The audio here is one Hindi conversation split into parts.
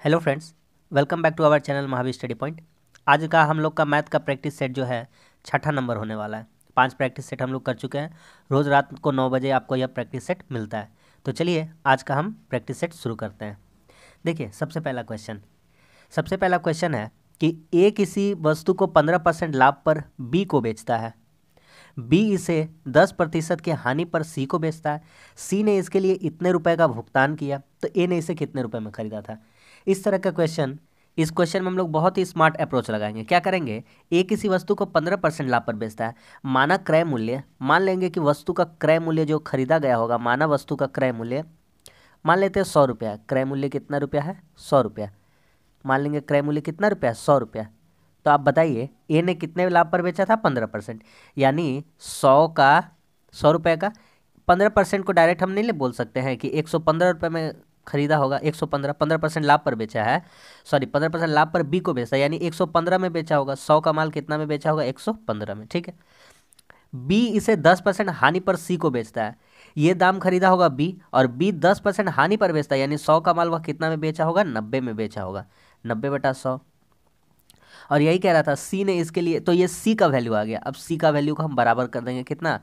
Hello friends, welcome back to our channel Mahavir study point. आज का हम लोग का मैथ का प्रैक्टिस सेट जो है छठा नंबर होने वाला है। 5 प्रैक्टिस सेट हम लोग कर चुके हैं। रोज़ रात को 9 बजे आपको यह प्रैक्टिस सेट मिलता है। तो चलिए आज का हम प्रैक्टिस सेट शुरू करते हैं। देखिए सबसे पहला क्वेश्चन है कि ए किसी वस्तु को 15% लाभ पर बी को बेचता है। बी इसे 10% की हानि पर सी को बेचता है। सी ने इसके लिए इतने रुपए का भुगतान किया, तो ए ने इसे कितने रुपए में खरीदा था। इस तरह का क्वेश्चन, इस क्वेश्चन में हम लोग बहुत ही स्मार्ट अप्रोच लगाएंगे। क्या करेंगे, ए किसी वस्तु को 15% लाभ पर बेचता है। माना क्रय मूल्य, मान लेंगे कि वस्तु का क्रय मूल्य जो खरीदा गया होगा, माना वस्तु का क्रय मूल्य मान लेते हैं 100 रुपया। क्रय मूल्य कितना रुपया है? 100 रुपया। मान लेंगे क्रय मूल्य कितना रुपया है? 100 रुपया। तो आप बताइए ए ने कितने लाभ पर बेचा था? 15%। यानी 100 रुपये का 15% को डायरेक्ट हम नहीं बोल सकते हैं कि 115 रुपये में खरीदा होगा। 15% लाभ पर बेचा है, 15% लाभ पर बी को बेचा, यानी 115 में बेचा होगा। 100 का माल कितना में बेचा होगा? 115 में। ठीक है। बी इसे 10% हानि पर सी को बेचता है। ये दाम खरीदा होगा बी, और बी 10% हानि पर बेचता है, यानी 100 का माल वह कितना में बेचा होगा? 90 में बेचा होगा। 90/100। और यही कह रहा था सी ने इसके लिए, तो ये सी का वैल्यू आ गया। अब सी का वैल्यू को हम बराबर कर देंगे कितना?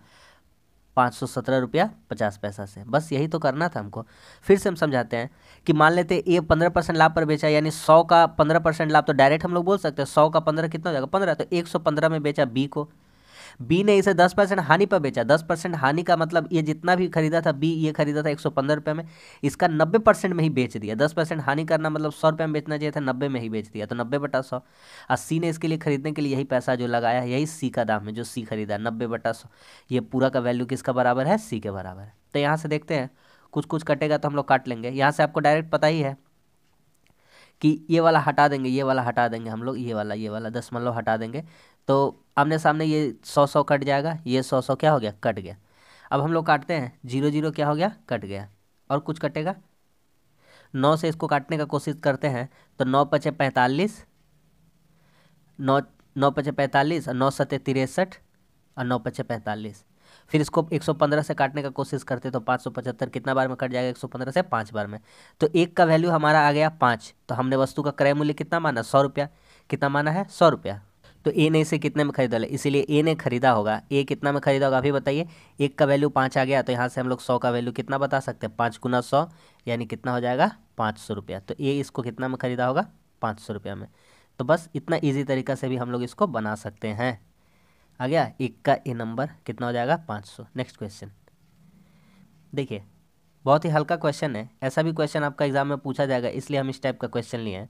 517 रुपया 50 पैसा से। बस यही तो करना था हमको। फिर से हम समझाते हैं कि मान लेते ए 15% लाभ पर बेचा, यानी 100 का 15% लाभ, तो डायरेक्ट हम लोग बोल सकते हैं 100 का 15 कितना हो जाएगा? 15। तो 115 में बेचा बी को। बी ने इसे 10% हानि पर बेचा। 10% हानि का मतलब ये जितना भी खरीदा था बी, ये खरीदा था 115 रुपये में, इसका 90% में ही बेच दिया। 10% हानि करना मतलब 100 रुपये में बेचना चाहिए था, 90 में ही बेच दिया। तो 90/100। और सी ने इसके लिए खरीदने के लिए यही पैसा जो लगाया है, यही सी का दाम है जो सी खरीदा, 90/100। ये पूरा का वैल्यू किसका बराबर है? सी के बराबर है। तो यहाँ से देखते हैं, कुछ कुछ कटेगा तो हम लोग काट लेंगे। यहाँ से आपको डायरेक्ट पता ही है कि ये वाला हटा देंगे, ये वाला हटा देंगे हम लोग, ये वाला 10 हटा देंगे। तो आमने सामने ये 100 कट जाएगा, ये 100 क्या हो गया? कट गया। अब हम लोग काटते हैं, 0 0 क्या हो गया? कट गया। और कुछ कटेगा? 9 से इसको काटने का कोशिश करते हैं, तो 9×5 = 45, 9 9×5 = 45, और 9×7 = 63, और 9×5 = 45। फिर इसको 115 से काटने का कोशिश करते तो 575 कितना बार में कट जाएगा? 115 से 5 बार में। तो एक का वैल्यू हमारा आ गया 5। तो हमने वस्तु का क्रय मूल्य कितना माना? 100 रुपया। कितना माना है? 100 रुपया। तो ए ने इसे कितने में खरीदा है? इसीलिए ए ने खरीदा होगा। ए कितना में खरीदा होगा अभी बताइए? एक का वैल्यू 5 आ गया, तो यहाँ से हम लोग 100 का वैल्यू कितना बता सकते हैं? 5 × 100, यानी कितना हो जाएगा? 500 रुपया। तो ए इसको कितना में खरीदा होगा? 500 रुपया में। तो बस इतना ईजी तरीका से भी हम लोग इसको बना सकते हैं। आ गया एक का ए नंबर कितना हो जाएगा? 500। नेक्स्ट क्वेश्चन देखिए, बहुत ही हल्का क्वेश्चन है। ऐसा भी क्वेश्चन आपका एग्जाम में पूछा जाएगा, इसलिए हम इस टाइप का क्वेश्चन लिए हैं।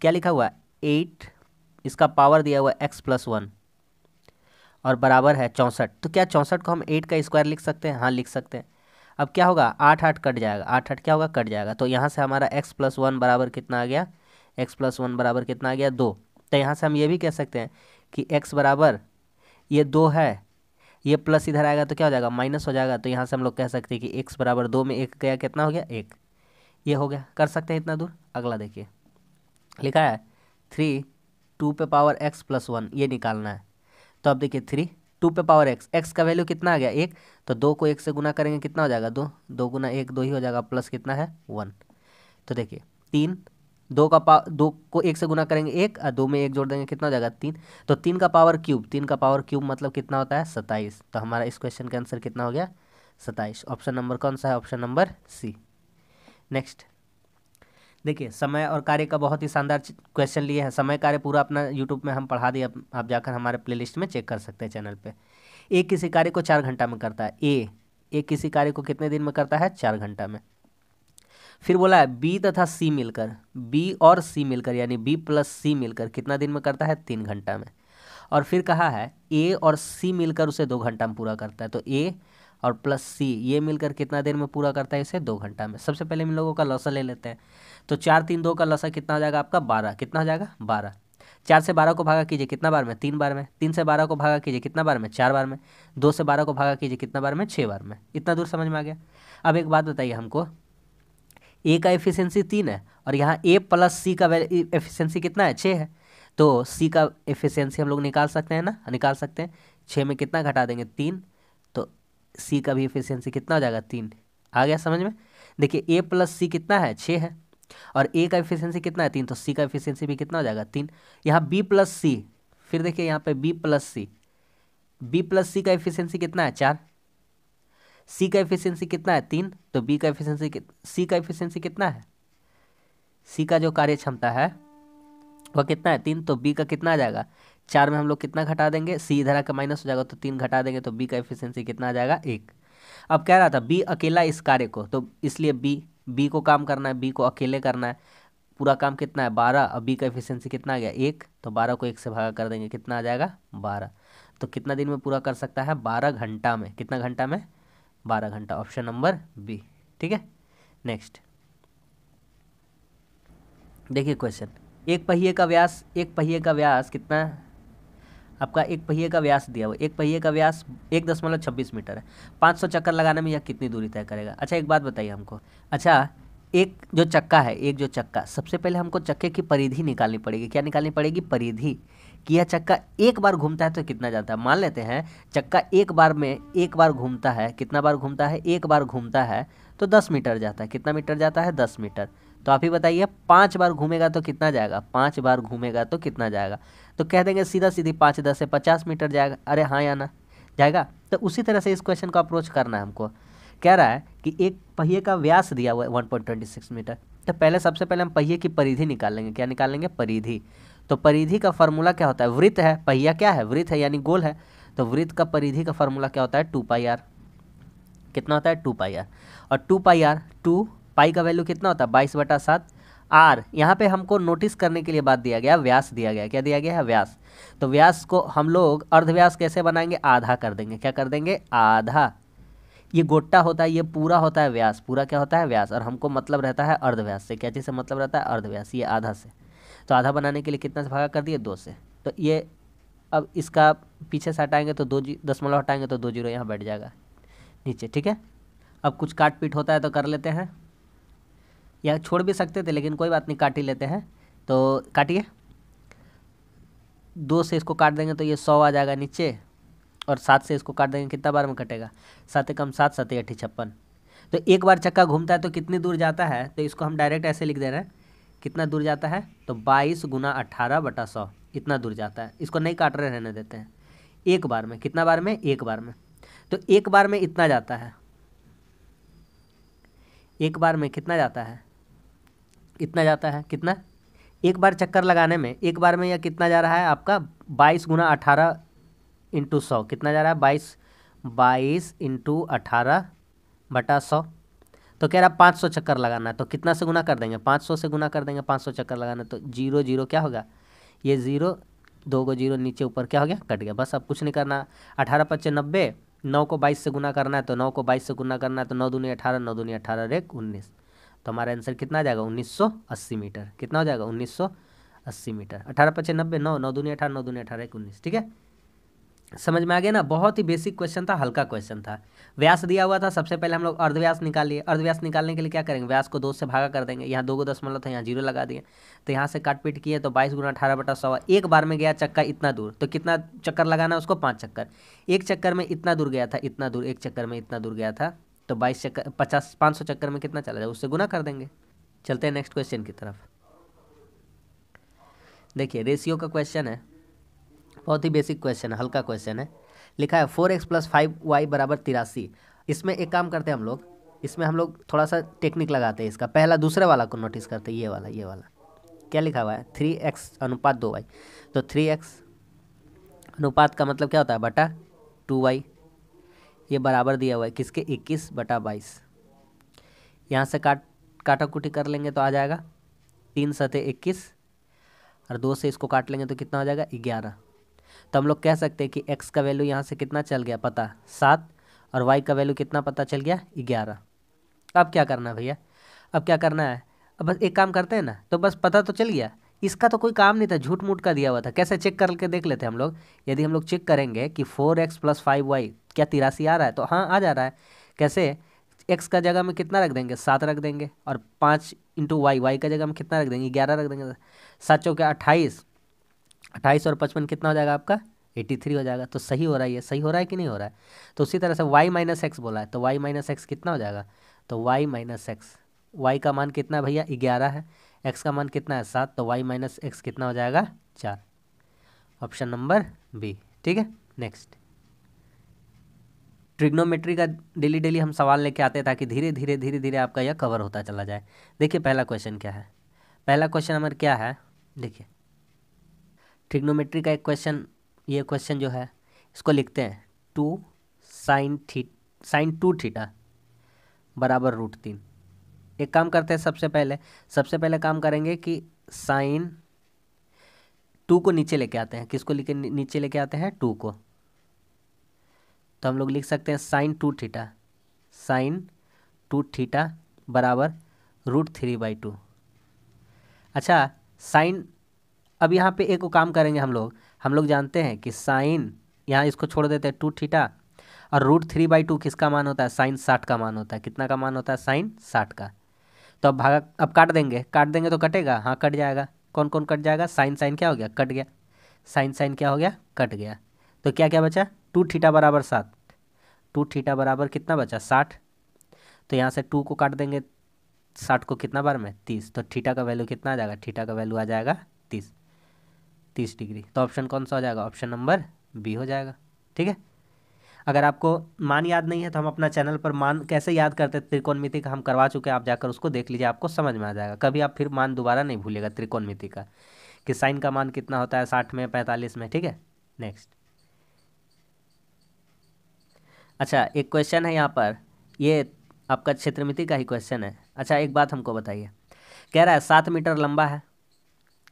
क्या लिखा हुआ है? 8, इसका पावर दिया हुआ है x+1 और बराबर है 64। तो क्या 64 को हम 8 का स्क्वायर लिख सकते हैं? हाँ, लिख सकते हैं। अब क्या होगा? 8 8 कट जाएगा, 8 8 क्या होगा? कट जाएगा। तो यहाँ से हमारा x+1 बराबर कितना आ गया? x+1 बराबर कितना आ गया? 2। तो यहाँ से हम ये भी कह सकते हैं कि x बराबर ये 2 है, ये प्लस इधर आएगा तो क्या हो जाएगा? माइनस हो जाएगा। तो यहाँ से हम लोग कह सकते हैं कि x बराबर 2 में 1 गया, कितना हो गया? 1। ये हो गया, कर सकते हैं इतना दूर। अगला देखिए, लिखा है 3 2 पे पावर x+1, ये निकालना है। तो अब देखिए 3 2 पे पावर x का वैल्यू कितना आ गया? 1। तो 2 को 1 से गुना करेंगे, कितना हो जाएगा? 2। 2 × 1 2 ही हो जाएगा, प्लस कितना है? 1। तो देखिए 3 2 को 1 से गुना करेंगे 1, और 2 में 1 जोड़ देंगे, कितना हो जाएगा? 3। तो 3 का पावर क्यूब, 3 का पावर क्यूब मतलब कितना होता है? 27। तो हमारा इस क्वेश्चन का आंसर कितना हो गया? 27। ऑप्शन नंबर कौन सा है? Option number C. नेक्स्ट देखिए, समय और कार्य का बहुत ही शानदार क्वेश्चन लिए हैं। समय कार्य पूरा अपना यूट्यूब में हम पढ़ा दिए, आप जाकर हमारे प्लेलिस्ट में चेक कर सकते हैं चैनल पे। ए किसी कार्य को 4 घंटा में करता है। ए किसी कार्य को कितने दिन में करता है? 4 घंटा में। फिर बोला है बी तथा सी मिलकर, बी और सी मिलकर यानी B+C मिलकर कितना दिन में करता है? 3 घंटा में। और फिर कहा है ए और सी मिलकर उसे 2 घंटा में पूरा करता है। तो ए और प्लस सी ये मिलकर कितना देर में पूरा करता है? इसे 2 घंटा में। सबसे पहले इन लोगों का लौसा ले लेते हैं। तो 4 3 2 का लौसा कितना हो जाएगा आपका? 12। कितना हो जाएगा? 12। 4 से 12 को भागा कीजिए, कितना बार में? 3 बार में। 3 से 12 को भागा कीजिए, कितना बार में? 4 बार में। 2 से 12 को भागा कीजिए, कितना बार में? 6 बार में। इतना दूर समझ में आ गया। अब एक बात बताइए हमको, ए का एफिशिएंसी 3 है, और यहाँ A+C का एफिशिएंसी कितना है? 6 है। तो सी का एफिशिएंसी हम लोग निकाल सकते हैं ना? निकाल सकते हैं। 6 में कितना घटा देंगे? 3। तो सी का भी एफिशिएंसी कितना हो जाएगा? 3। आ गया समझ में? देखिए A+C कितना है? 6 है। और ए का एफिशिएंसी कितना है 3, तो सी का एफिशिएंसी भी कितना हो जाएगा 3। यहाँ बी प्लस सी, फिर देखिए यहाँ पे बी प्लस सी का एफिशिएंसी कितना है 4, सी का एफिशिएंसी कितना है 3, तो बी का एफिशिएंसी सी का एफिशिएंसी कितना है, सी का जो कार्य क्षमता है वह कितना है 3, तो बी का कितना आ जाएगा 4 में हम लोग कितना घटा देंगे, सी इधर आकर माइनस हो जाएगा तो 3 घटा देंगे तो बी का एफिशिएंसी कितना आ जाएगा 1। अब कह रहा था बी अकेला इस कार्य को, तो इसलिए बी को काम करना है, बी को अकेले करना है, पूरा काम कितना है 12, अब बी का एफिशिएंसी कितना आ गया 1, तो 12 को 1 से भागा कर देंगे कितना आ जाएगा 12। तो कितना दिन में पूरा कर सकता है 12 घंटा में, कितना घंटा में 12 घंटा, ऑप्शन नंबर बी। ठीक है, नेक्स्ट देखिए क्वेश्चन, एक पहिए का व्यास कितना है आपका, एक पहिए का व्यास दिया हुआ, एक पहिए का व्यास 1.26 मीटर है, 500 चक्कर लगाने में यह कितनी दूरी तय करेगा। अच्छा एक बात बताइए हमको, अच्छा एक जो चक्का सबसे पहले हमको चक्के की परिधि निकालनी पड़ेगी, क्या निकालनी पड़ेगी परिधि, कि यह चक्का एक बार घूमता है तो कितना जाता है। मान लेते हैं चक्का एक बार घूमता है, कितना बार घूमता है, एक बार घूमता है तो 10 मीटर जाता है, कितना मीटर जाता है 10 मीटर। तो आप ही बताइए 5 बार घूमेगा तो कितना जाएगा, 5 बार घूमेगा तो कितना जाएगा, तो कह देंगे सीधा सीधी 5 10 से 50 मीटर जाएगा। अरे हाँ या ना जाएगा। तो उसी तरह से इस क्वेश्चन को अप्रोच करना है हमको। कह रहा है कि एक पहिए का व्यास दिया हुआ है 1.26 मीटर, तो पहले सबसे पहले हम पहिए की परिधि निकाल लेंगे, क्या निकाल लेंगे परिधि। तो परिधि का फॉर्मूला क्या होता है, वृत्त है, पहिया क्या है वृत्त है यानी गोल है, तो वृत्त का परिधि का फॉर्मूला क्या होता है 2πr, कितना होता है 2πr, और 2πr 2 पाई का वैल्यू कितना होता है 22/7 आर। यहाँ पे हमको नोटिस करने के लिए बात दिया गया, व्यास दिया गया, क्या दिया गया है व्यास। तो व्यास को हम लोग अर्धव्यास कैसे बनाएंगे, आधा कर देंगे, क्या कर देंगे आधा। ये गोटा होता है, ये पूरा होता है व्यास, पूरा क्या होता है व्यास, और हमको मतलब रहता है अर्धव्यास से, क्या चीज़ से मतलब रहता है अर्धव्यास, ये आधा से। तो आधा बनाने के लिए कितना से भागा कर दिए 2 से। तो ये अब इसका पीछे से हटाएंगे तो 2 दशमलव हटाएंगे तो 2 जीरो यहाँ बैठ जाएगा नीचे। ठीक है, अब कुछ काट पीट होता है तो कर लेते हैं, या छोड़ भी सकते थे लेकिन कोई बात नहीं काट ही लेते हैं। तो काटिए, 2 से इसको काट देंगे तो ये 100 आ जाएगा नीचे, और 7 से इसको काट देंगे कितना बार में कटेगा 7 कम 7 7 8 56। तो एक बार चक्का घूमता है तो कितनी दूर जाता है, तो इसको हम डायरेक्ट ऐसे लिख दे रहे हैं, कितना दूर जाता है तो 22 × 18/100 इतना दूर जाता है। इसको नहीं काट रहे रहने देते हैं, एक बार में, कितना बार में एक बार में, तो एक बार में इतना जाता है, एक बार में कितना जाता है इतना जाता है, कितना एक बार चक्कर लगाने में, एक बार में यह कितना जा रहा है आपका 22 × 18 × 100 कितना जा रहा है 22 × 18/100। तो कह रहा 500 चक्कर लगाना है, तो कितना से गुना कर देंगे 500 से गुना कर देंगे, 500 चक्कर लगाना है तो 0 0 क्या होगा, ये 0 2 को 0 नीचे ऊपर क्या हो गया कट गया, बस अब कुछ नहीं करना। 18 × 5 = 90, 9 को 22 से गुना करना है तो 9 को 22 से गुना करना है तो 9 दूनी 18, 9 दूनी 18 1 19, तो हमारा आंसर कितना आ जाएगा 1980 मीटर, कितना हो जाएगा 1980 मीटर। 18 × 5 = 90, 9 9 दूनी 18, 9 दूनी 18 1 19। ठीक है, समझ में आ गया ना, बहुत ही बेसिक क्वेश्चन था, हल्का क्वेश्चन था। व्यास दिया हुआ था, सबसे पहले हम लोग अर्धव्यास निकाल लिए। अर्धव्यास निकालने के लिए क्या करेंगे, व्यास को 2 से भागा कर देंगे, यहाँ 2 दशमलव था यहाँ 0 लगा दिए, तो यहाँ से काट पीट किए तो 22 × 18/100 एक बार में गया चक्का इतना दूर, तो कितना चक्कर लगाना है उसको 5 चक्कर, एक चक्कर में इतना दूर गया था, इतना दूर एक चक्कर में इतना दूर गया था, तो 22 चक्कर 500 चक्कर में कितना चला जाए उससे गुना कर देंगे। चलते हैं नेक्स्ट क्वेश्चन की तरफ। देखिए रेशियो का क्वेश्चन है, बहुत ही बेसिक क्वेश्चन है, हल्का क्वेश्चन है। लिखा है 4x + 5y = 83। इसमें एक काम करते हैं हम लोग, इसमें हम लोग थोड़ा सा टेक्निक लगाते हैं इसका, पहला दूसरे वाला को नोटिस करते हैं, ये वाला क्या लिखा हुआ है 3x = 2y, तो 3x अनुपात का मतलब क्या होता है बटा 2y, ये बराबर दिया हुआ है किसके 21/22। यहाँ से काटा कुटी कर लेंगे तो आ जाएगा 3 × 21, और 2 से इसको काट लेंगे तो कितना हो जाएगा 11। तो हम लोग कह सकते हैं कि x का वैल्यू यहाँ से कितना चल गया पता 7, और y का वैल्यू कितना पता चल गया 11। अब क्या करना है भैया, अब क्या करना है, अब बस एक काम करते हैं ना, तो बस पता तो चल गया, इसका तो कोई काम नहीं था, झूठ मूठ का दिया हुआ था। कैसे चेक करके देख लेते हैं हम लोग, यदि हम लोग चेक करेंगे कि 4x + 5y क्या 83 आ रहा है, तो हाँ आ जा रहा है। कैसे, x का जगह में कितना रख देंगे 7 रख देंगे, और 5 × y का जगह में कितना रख देंगे 11 रख देंगे, 7 चौके 28, 28 और 55 कितना हो जाएगा आपका 83 हो जाएगा। तो सही हो रहा है, ये सही हो रहा है कि नहीं हो रहा है। तो उसी तरह से y - x बोला है, तो y - x कितना हो जाएगा, तो y - x y का मान कितना है भैया 11 है, x का मान कितना है 7, तो y माइनस एक्स कितना हो जाएगा 4। Option number B. ठीक है, नेक्स्ट। ट्रिग्नोमेट्री का डेली डेली हम सवाल लेके आते हैं ताकि धीरे धीरे धीरे धीरे आपका यह कवर होता चला जाए। देखिए पहला क्वेश्चन क्या है, पहला क्वेश्चन हमारा क्या है, देखिए ट्रिग्नोमेट्री का एक क्वेश्चन, ये क्वेश्चन जो है इसको लिखते हैं 2 साइन 2 थीटा बराबर √3। एक काम करते हैं, सबसे पहले काम करेंगे कि साइन 2 को नीचे लेके आते हैं। किसको नीचे लेके आते हैं 2 को, तो हम लोग लिख सकते हैं साइन 2 थीटा बराबर √3/2। अच्छा साइन, अब यहाँ पे एक काम करेंगे हम लोग जानते हैं कि साइन, यहाँ इसको छोड़ देते हैं 2 थीटा, और √3/2 किसका मान होता है, साइन 60 का मान होता है। कितना का मान होता है, साइन 60 का। तो अब काट देंगे तो कटेगा, हाँ कट जाएगा। कौन कौन कट जाएगा, साइन क्या हो गया, कट गया, साइन क्या हो गया, कट गया। तो क्या क्या बचा, 2 थीटा बराबर 7, 2 थीटा बराबर कितना बचा 60। तो यहाँ से 2 को काट देंगे, 60 को कितना बार में 30, तो थीटा का वैल्यू कितना आ जाएगा, थीटा का वैल्यू आ जाएगा 30 डिग्री। तो ऑप्शन कौन सा हो जाएगा, ऑप्शन नंबर बी हो जाएगा। ठीक है, अगर आपको मान याद नहीं है तो हम अपना चैनल पर मान कैसे याद करते हैं त्रिकोणमिति का हम करवा चुके हैं, आप जाकर उसको देख लीजिए, आपको समझ में आ जाएगा। कभी आप फिर मान दोबारा नहीं भूलिएगा त्रिकोणमिति का, कि साइन का मान कितना होता है 60 में 45 में। ठीक है, नेक्स्ट। अच्छा एक क्वेश्चन है यहाँ पर, ये आपका क्षेत्रमिति का ही क्वेश्चन है। अच्छा एक बात हमको बताइए, कह रहा है 7 मीटर लंबा है,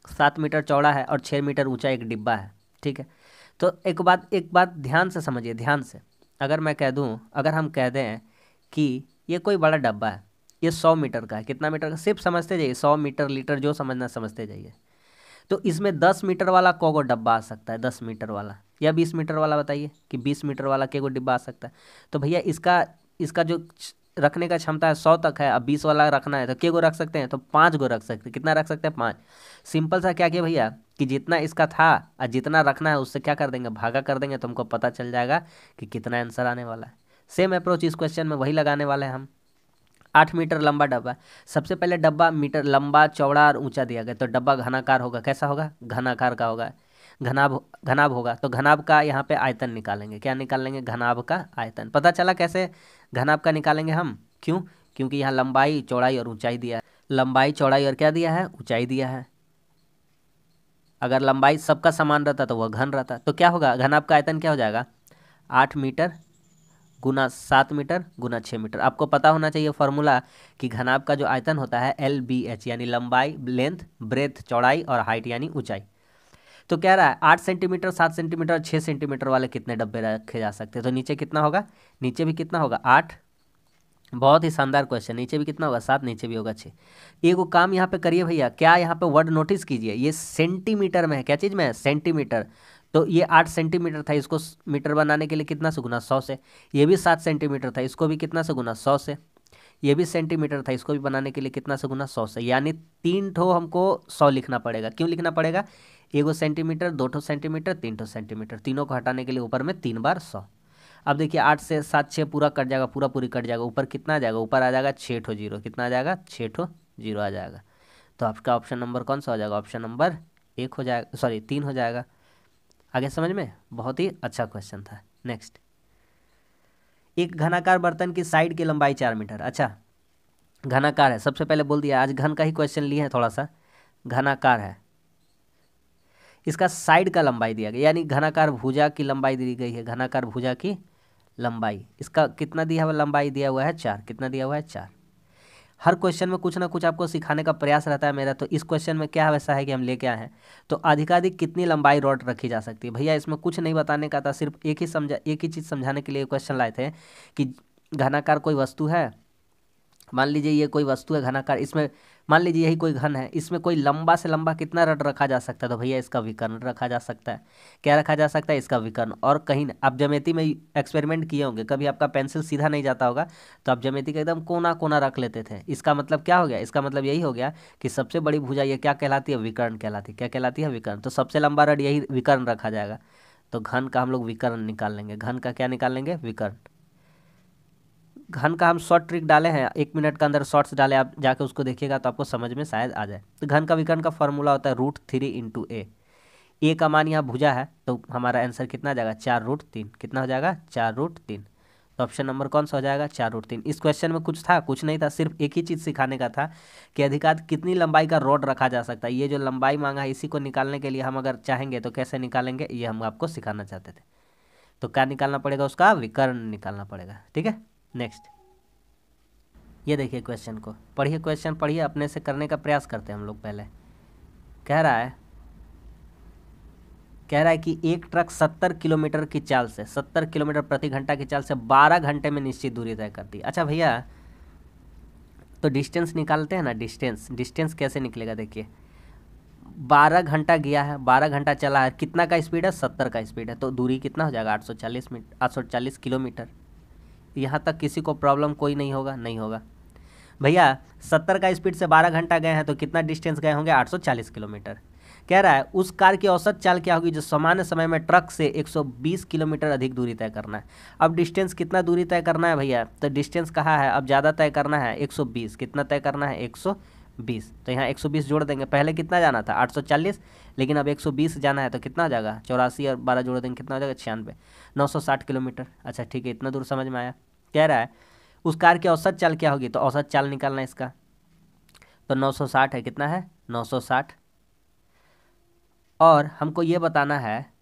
7 मीटर चौड़ा है और 6 मीटर ऊंचा एक डिब्बा है। ठीक है, तो एक बात ध्यान से समझिए, ध्यान से। अगर हम कह दें कि ये कोई बड़ा डब्बा है, ये 100 मीटर का है, कितना मीटर का, सिर्फ समझते जाइए, 100 मीटर लीटर जो समझना समझते जाइए। तो इसमें 10 मीटर वाला को डब्बा आ सकता है, 10 मीटर वाला, या 20 मीटर वाला, बताइए कि 20 मीटर वाला के डिब्बा आ सकता है। तो भैया इसका जो रखने का क्षमता है 100 तक है, अब 20 वाला रखना है तो के रख सकते हैं, तो 5 रख सकते हैं। कितना रख सकते हैं, 5। सिंपल सा क्या किया भैया कि जितना इसका था और जितना रखना है उससे क्या कर देंगे, भागा कर देंगे, तो हमको पता चल जाएगा कि कितना आंसर आने वाला है। सेम अप्रोच इस क्वेश्चन में वही लगाने वाले हैं हम। 8 मीटर लंबा डब्बा, सबसे पहले डब्बा मीटर लंबा चौड़ा और ऊंचा दिया गया, तो डब्बा घनाकार होगा। कैसा होगा, घनाकार का होगा, घनाभ होगा। तो घनाभ का यहाँ पे आयतन निकालेंगे, क्या निकालेंगे, घनाभ का आयतन। पता चला कैसे घनाभ का निकालेंगे हम, क्योंकि यहाँ लंबाई चौड़ाई और ऊंचाई दिया है, लंबाई चौड़ाई और क्या दिया है, ऊंचाई दिया है। अगर लंबाई सबका समान रहता तो वह घन रहता, तो क्या होगा, घनाभ का आयतन क्या हो जाएगा, 8 मीटर गुना 7 मीटर गुना 6 मीटर। आपको पता होना चाहिए फॉर्मूला कि घनाभ का जो आयतन होता है LBH, यानी लंबाई, लेंथ, ब्रेथ चौड़ाई, और हाइट यानी ऊंचाई। तो कह रहा है 8 सेंटीमीटर 7 सेंटीमीटर 6 सेंटीमीटर वाले कितने डब्बे रखे जा सकते हैं। तो नीचे कितना होगा, नीचे भी कितना होगा 8, बहुत ही शानदार क्वेश्चन। नीचे भी कितना होगा 7, नीचे भी होगा 6। एक वो काम यहाँ पे करिए भैया, क्या यहाँ पे वर्ड नोटिस कीजिए, ये सेंटीमीटर में है, क्या चीज़ में है, सेंटीमीटर। तो ये 8 सेंटीमीटर था, इसको मीटर बनाने के लिए कितना से गुना 100 से। ये भी 7 सेंटीमीटर था, इसको भी कितना से गुना 100 से। ये भी सेंटीमीटर था, इसको भी बनाने के लिए कितना से गुना 100 से। यानी 3 ठो हमको 100 लिखना पड़ेगा। क्यों लिखना पड़ेगा, 1 सेंटीमीटर, 2 सेंटीमीटर, 3 सेंटीमीटर, तीनों को हटाने के लिए ऊपर में 3 बार 100। अब देखिए 8 से 7 6 पूरा कट जाएगा, पूरी कट जाएगा, ऊपर कितना आ जाएगा, ऊपर आ जाएगा 6 ठो जीरो। कितना आ जाएगा, 6 ठो जीरो आ जाएगा। तो आपका ऑप्शन नंबर कौन सा हो जाएगा, ऑप्शन नंबर 1 हो जाएगा, सॉरी 3 हो जाएगा। आगे समझ में, बहुत ही अच्छा क्वेश्चन था। नेक्स्ट, एक घनाकार बर्तन की साइड की लंबाई 4 मीटर। अच्छा घनाकार है, सबसे पहले बोल दिया, आज घन का ही क्वेश्चन लिए हैं थोड़ा सा। घनाकार है, इसका साइड का लंबाई दिया गया, यानी घनाकार भुजा की लंबाई दी गई है, घनाकार भुजा की लंबाई। इसका कितना दिया हुआ, लंबाई दिया हुआ है 4। कितना दिया हुआ है 4। हर क्वेश्चन में कुछ ना कुछ आपको सिखाने का प्रयास रहता है मेरा। तो इस क्वेश्चन में क्या वैसा है कि हम लेके आए हैं, तो अधिकाधिक कितनी लंबाई रॉड रखी जा सकती है। भैया इसमें कुछ नहीं बताने का था, सिर्फ एक ही चीज़ समझाने के लिए क्वेश्चन लाए थे कि घनाकार कोई वस्तु है, मान लीजिए ये कोई वस्तु है घनाकार, इसमें मान लीजिए यही कोई घन है, इसमें कोई लंबा से लंबा कितना रड रखा जा सकता है, तो भैया इसका विकर्ण रखा जा सकता है। क्या रखा जा सकता है, इसका विकर्ण। और कहीं आप ज्यामिति में एक्सपेरिमेंट किए होंगे, कभी आपका पेंसिल सीधा नहीं जाता होगा तो आप ज्यामिति का एकदम कोना कोना रख लेते थे। इसका मतलब क्या हो गया, इसका मतलब यही हो गया कि सबसे बड़ी भुजा ये क्या कहलाती है, विकर्ण कहलाती है। क्या कहलाती है, विकर्ण। तो सबसे लंबा रड यही विकर्ण रखा जाएगा। तो घन का हम लोग विकर्ण निकाल लेंगे, घन का क्या निकाल लेंगे, विकर्ण। घन का हम शॉर्ट ट्रिक डाले हैं, 1 मिनट के अंदर शॉर्ट्स डाले, आप जाके उसको देखिएगा तो आपको समझ में शायद आ जाए। तो घन का विकर्ण का फॉर्मूला होता है √3 × ए का मान यहाँ भुजा है तो हमारा आंसर कितना आ जाएगा 4√3। कितना हो जाएगा 4√3। तो ऑप्शन नंबर कौन सा हो जाएगा 4√3। इस क्वेश्चन में कुछ था, कुछ नहीं था, सिर्फ एक ही चीज़ सिखाने का था कि अधिकांश कितनी लंबाई का रॉड रखा जा सकता है। ये जो लंबाई मांगा है इसी को निकालने के लिए हम अगर चाहेंगे तो कैसे निकालेंगे ये हम आपको सिखाना चाहते थे। तो क्या निकालना पड़ेगा, उसका विकर्ण निकालना पड़ेगा। ठीक है, नेक्स्ट ये देखिए क्वेश्चन को पढ़िए, क्वेश्चन पढ़िए, अपने से करने का प्रयास करते हैं हम लोग। पहले कह रहा है कि एक ट्रक 70 किलोमीटर की चाल से 70 किलोमीटर प्रति घंटा की चाल से 12 घंटे में निश्चित दूरी तय करती है। अच्छा भैया, तो डिस्टेंस निकालते हैं ना, डिस्टेंस कैसे निकलेगा, देखिए 12 घंटा गया है, 12 घंटा चला है, कितना का स्पीड है 70 का स्पीड है, तो दूरी कितना हो जाएगा 840 किलोमीटर। यहाँ तक किसी को प्रॉब्लम कोई नहीं होगा भैया 70 का स्पीड से 12 घंटा गए हैं तो कितना डिस्टेंस गए होंगे 840 किलोमीटर। कह रहा है उस कार की औसत चाल क्या होगी जो सामान्य समय में ट्रक से 120 किलोमीटर अधिक दूरी तय करना है। अब डिस्टेंस कितना दूरी तय करना है भैया, तो डिस्टेंस कहा है अब ज़्यादा तय करना है 120, कितना तय करना है 120। तो यहाँ 120 जोड़ देंगे, पहले कितना जाना था 840, लेकिन अब 120 जाना है तो कितना हो जाएगा 84 और 12 जोड़ देंगे कितना हो जाएगा 96, 960 किलोमीटर। अच्छा ठीक है, इतना दूर समझ में आया। कह रहा है उस कार की औसत चाल क्या होगी, तो औसत चाल निकालना है इसका, तो 960 है, कितना है 960। और हमको ये बताना है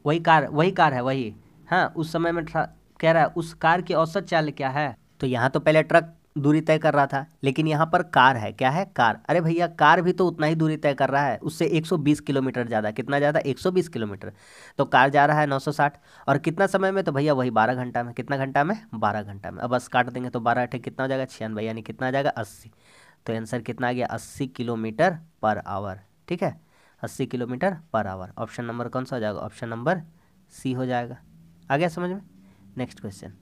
वही कार है वही, हाँ उस समय में कह रहा है उस कार की औसत चाल क्या है। तो यहाँ तो पहले ट्रक दूरी तय कर रहा था, लेकिन यहाँ पर कार है, क्या है कार। अरे भैया कार भी तो उतना ही दूरी तय कर रहा है, उससे 120 किलोमीटर ज़्यादा, कितना ज़्यादा 120 किलोमीटर। तो कार जा रहा है 960 और कितना समय में, तो भैया वही 12 घंटा में। कितना घंटा में 12 घंटा में। अब बस काट देंगे तो 12 8 कितना हो जाएगा 96, यानी कितना आ जाएगा 80। तो आंसर कितना आ गया 80 किलोमीटर पर आवर। ठीक है, 80 kilometre per hour. Option number कौन सा हो जाएगा, ऑप्शन नंबर सी हो जाएगा। आ गया समझ में। नेक्स्ट क्वेश्चन,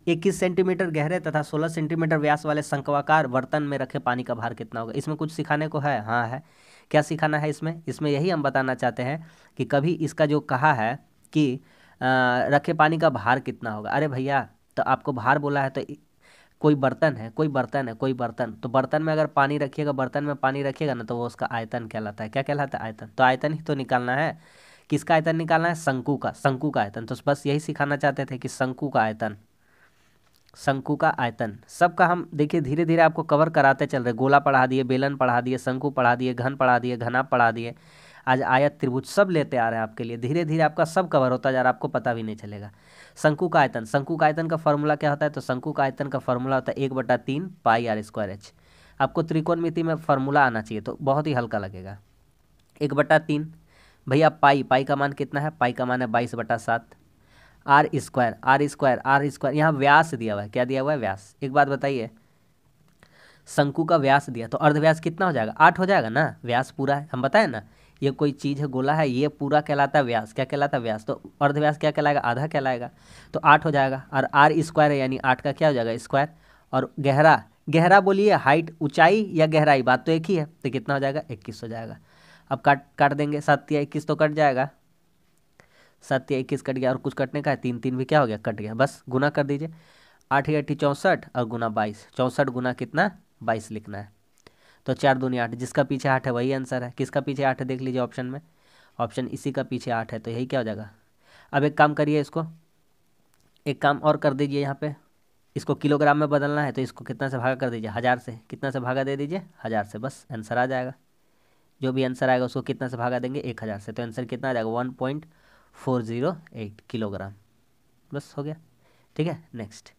21 सेंटीमीटर गहरे तथा 16 सेंटीमीटर व्यास वाले शंक्वाकार बर्तन में रखे पानी का भार कितना होगा। इसमें कुछ सिखाने को है, हाँ है। क्या सिखाना है इसमें यही हम बताना चाहते हैं कि कभी इसका जो कहा है कि रखे पानी का भार कितना होगा। अरे भैया तो आपको भार बोला है तो कोई बर्तन है, तो बर्तन में अगर पानी रखिएगा, बर्तन में पानी रखिएगा ना तो वो उसका आयतन कहलाता है। क्या कहलाता है, आयतन। तो आयतन ही तो निकालना है। किसका आयतन निकालना है, शंकु का आयतन। तो बस यही सिखाना चाहते थे कि शंकु का आयतन सबका हम देखिए धीरे धीरे आपको कवर कराते चल रहे। गोला पढ़ा दिए, बेलन पढ़ा दिए, शंकु पढ़ा दिए, घन पढ़ा दिए, घनाभ पढ़ा दिए, आज आयत त्रिभुज सब लेते आ रहे हैं आपके लिए। धीरे धीरे आपका सब कवर होता जा रहा है, आपको पता भी नहीं चलेगा। शंकु का आयतन का फॉर्मूला क्या होता है, तो शंकु का आयतन का फॉर्मूला होता है 1/3 πr²h। आपको त्रिकोणमिति में फॉर्मूला आना चाहिए तो बहुत ही हल्का लगेगा। 1/3 भैया पाई का मान कितना है, पाई का मान है 22/7। r², यहाँ व्यास दिया हुआ है, क्या दिया हुआ है व्यास। एक बात बताइए, शंकु का व्यास दिया तो अर्धव्यास कितना हो जाएगा 8 हो जाएगा ना। व्यास पूरा है, हम बताए ना ये कोई चीज़ है, गोला है, ये पूरा कहलाता है व्यास। क्या कहलाता है व्यास। तो अर्धव्यास क्या कहलाएगा, आधा कहलाएगा। तो 8 हो जाएगा। और r² है यानी 8 का क्या हो जाएगा स्क्वायर। और गहरा बोलिए हाइट, ऊंचाई या गहराई, बात तो एक ही है। तो कितना हो जाएगा 21 हो जाएगा। अब काट देंगे, 7 या 21 तो कट जाएगा, 7 या 21 कट गया। और कुछ कटने का है, 3 3 भी क्या हो गया कट गया। बस गुना कर दीजिए, 8 या 8 64 और गुना 22, 64 गुना कितना 22 लिखना है। तो 4 दूनी 8, जिसका पीछे 8 है वही आंसर है। किसका पीछे 8 है देख लीजिए ऑप्शन में, ऑप्शन इसी का पीछे 8 है, तो यही क्या हो जाएगा। अब एक काम करिए, इसको एक काम और कर दीजिए, यहाँ पे इसको किलोग्राम में बदलना है तो इसको कितना से भागा कर दीजिए 1000 से। कितना से भागा दे दीजिए 1000 से, बस आंसर आ जाएगा। जो भी आंसर आएगा उसको कितना से भागा देंगे 1000 से, तो आंसर कितना आ जाएगा 1.408 किलोग्राम। बस हो गया। ठीक है, नेक्स्ट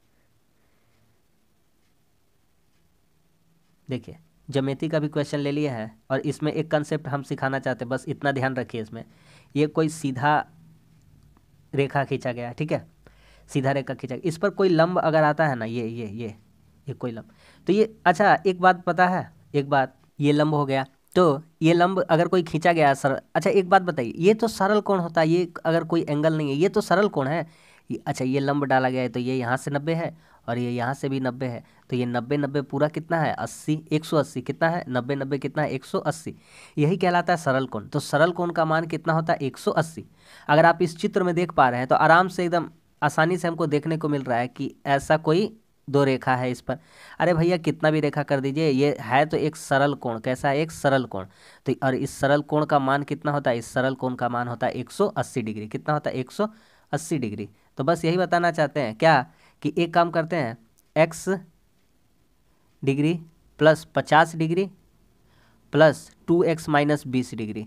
देखिए, ज्योमेट्री का भी क्वेश्चन ले लिया है और इसमें एक कंसेप्ट हम सिखाना चाहते हैं, बस इतना ध्यान रखिए। इसमें ये कोई सीधा रेखा खींचा गया, ठीक है, सीधा रेखा खींचा गया। इस पर कोई लंब अगर आता है ना, ये कोई लंब, तो ये अच्छा एक बात पता है, एक बात, ये लंब हो गया। तो ये लंब अगर कोई खींचा गया सरल, अच्छा एक बात बताइए, ये तो सरल कोण होता है, ये अगर कोई एंगल नहीं है ये तो सरल कोण है। अच्छा ये लंब डाला गया है तो ये यहाँ से 90 है और ये यहाँ से भी 90 है, तो ये 90 90 पूरा कितना है 80, 180 कितना है 90 90 कितना है 180, यही कहलाता है सरल कोण। तो सरल कोण का मान कितना होता है 180। अगर आप इस चित्र में देख पा रहे हैं तो आराम से एकदम आसानी से हमको देखने को मिल रहा है कि ऐसा कोई दो रेखा है इस पर। अरे भैया कितना भी रेखा कर दीजिए, ये है तो एक सरल कोण। कैसा है? एक सरल कोण। तो और इस सरल कोण का मान कितना होता है? इस सरल कोण का मान होता है 180 डिग्री। कितना होता है? 180 डिग्री। तो बस यही बताना चाहते हैं क्या, कि एक काम करते हैं, x degree plus 50 degree plus 2x minus 20 degree,